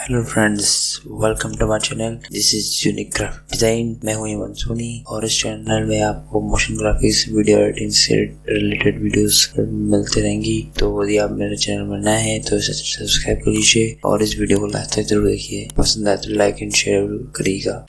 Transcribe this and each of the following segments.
Hello friends, welcome to my channel. This is unique graphic design. मैं हूं मंसूनी और इस चैनल में आपको मोशन ग्राफिक्स, वीडियो एडिटिंग से रिलेटेड वीडियोस मिलते रहेंगी। तो यदि आप मेरे चैनल में नए हैं तो इसे सब्सक्राइब कर लीजिए और इस वीडियो को लास्ट तक जरूर देखिए। पसंद आए तो लाइक एंड शेयर करिएगा।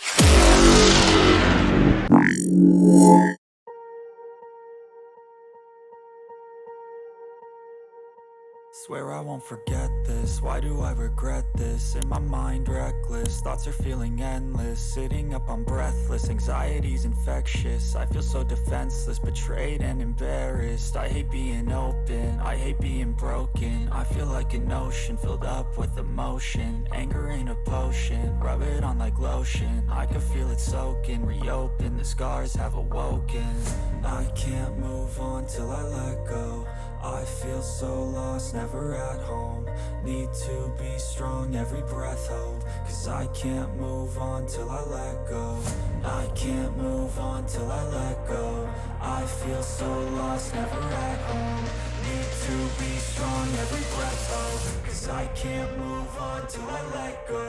Swear I won't forget this, why do I regret this? In my mind reckless, thoughts are feeling endless. Sitting up I'm breathless, anxiety's infectious. I feel so defenseless, betrayed and embarrassed. I hate being open, I hate being broken. I feel like an ocean filled up with emotion. Anger ain't a potion, rub it on like lotion. I can feel it soaking, reopen, the scars have awoken. I can't move on till I let go. I feel so lost, never at home. Need to be strong, every breath hold. Cause I can't move on till I let go. I can't move on till I let go. I feel so lost, never at home. Need to be strong, every breath hold. Cause I can't move on till I let go.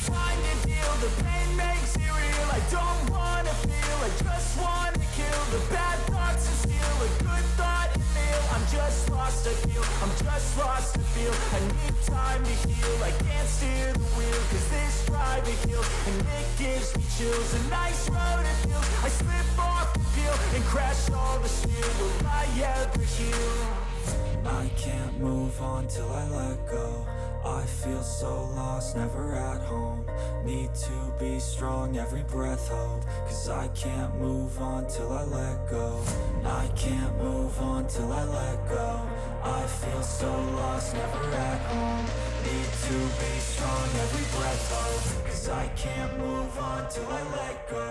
Time to heal, the pain makes it real. I don't wanna feel, I just wanna kill the bad thoughts and steal a good thought and feel. I'm just lost to feel, I'm just lost to feel. I need time to heal, I can't steer the wheel. Cause this drive to kill, and it gives me chills. A nice road to feel, I slip off the peel and crash all the steel. Will I ever heal? I can't move on till I let go. I feel so lost, never at home. Need to be strong, every breath hold. Cause I can't move on till I let go. I can't move on till I let go. I feel so lost, never at home. Need to be strong, every breath hold. Cause I can't move on till I let go.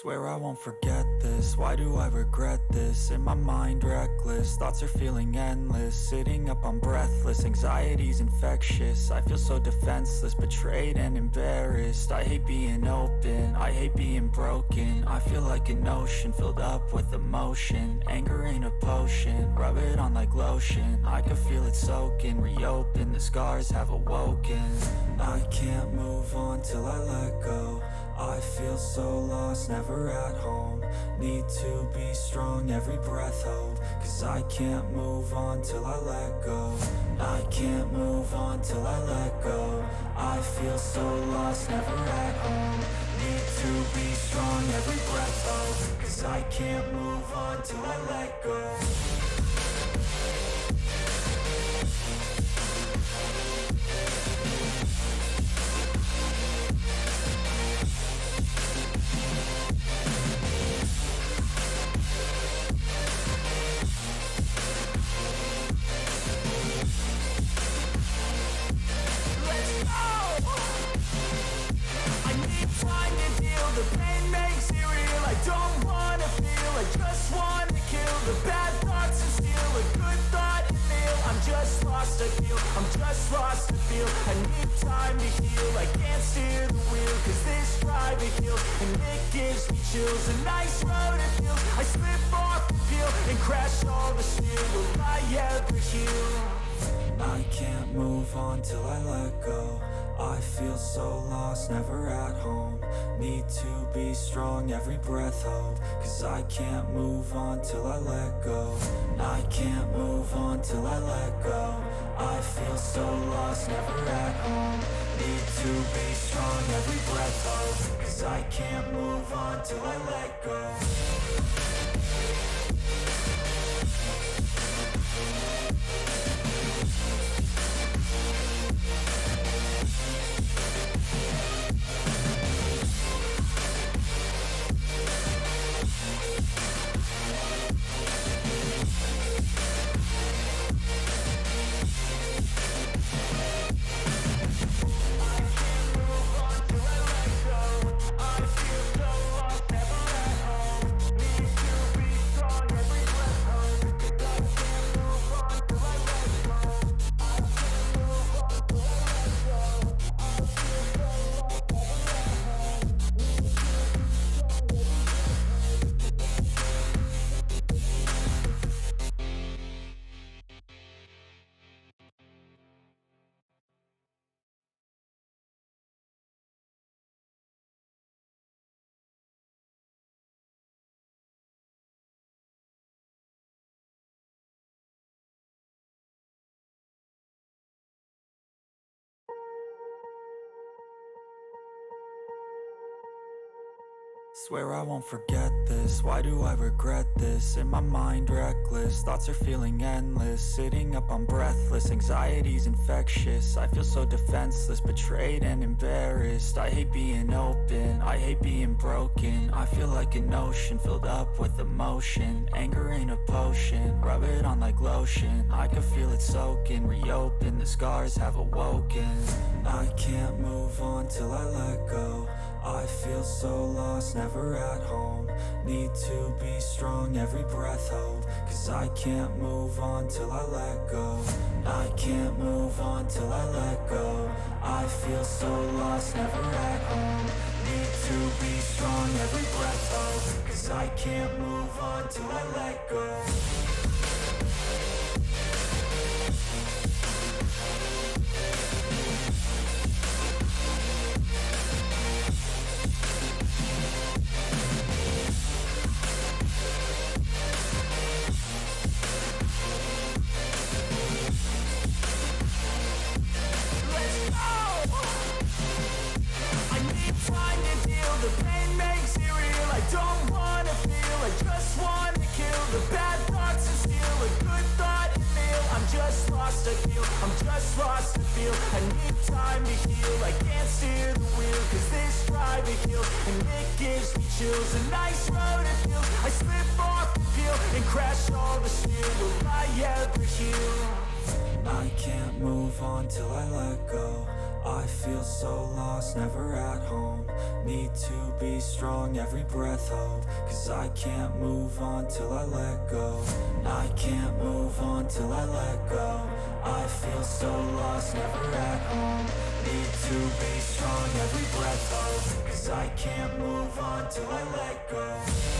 Swear I won't forget this, why do I regret this? In my mind reckless, thoughts are feeling endless. Sitting up I'm breathless, anxiety's infectious. I feel so defenseless, betrayed and embarrassed. I hate being open, I hate being broken. I feel like an ocean filled up with emotion. Anger ain't a potion, rub it on like lotion. I can feel it soaking, reopen, the scars have awoken. I can't move on till I let go. I feel so lost, never at home. Need to be strong, every breath hold. Cause I can't move on till I let go. I can't move on till I let go. I feel so lost, never at home. Need to be strong, every breath hold. Cause I can't move on till I let go. Time to heal, the pain makes it real. I don't wanna feel, I just wanna kill the bad thoughts and steal a good thought and feel. I'm just lost to feel, I'm just lost to feel. I need time to heal. I can't steer the wheel, cause this drive it kills, and it gives me chills. A nice road it feels, I slip off the peel and crash all the steel. Will I ever heal? I can't move on till I let go. I feel so lost, never at home. Need to be strong, every breath hold, cause I can't move on till I let go. I can't move on till I let go. I feel so lost, never at home. Need to be strong, every breath hold, cause I can't move on till I let go. Swear I won't forget this, why do I regret this? In my mind reckless, thoughts are feeling endless. Sitting up, I'm breathless, anxiety's infectious. I feel so defenseless, betrayed and embarrassed. I hate being open, I hate being broken. I feel like an ocean filled up with emotion. Anger ain't a potion, rub it on like lotion. I can feel it soaking, reopen, the scars have awoken. I can't move on till I let go. I feel so lost, never at home. Need to be strong, every breath hold, cause I can't move on till I let go. I can't move on till I let go. I feel so lost, never at home. Need to be strong, every breath hold, cause I can't move on till I let go. The pain makes it real, I don't wanna feel, I just wanna kill the bad thoughts and steal a good thought and meal. I'm just lost, I feel, I'm just lost, I feel. I need time to heal, I can't steer the wheel, cause this drive it kills, and it gives me chills. A nice road it feels, I slip off the peel and crash all the steel. Will I ever heal? I can't move on till I let go. I feel so lost, never at home. Need to be strong, every breath hold, cause I can't move on till I let go. I can't move on till I let go. I feel so lost, never at home. Need to be strong, every breath hold, cause I can't move on till I let go.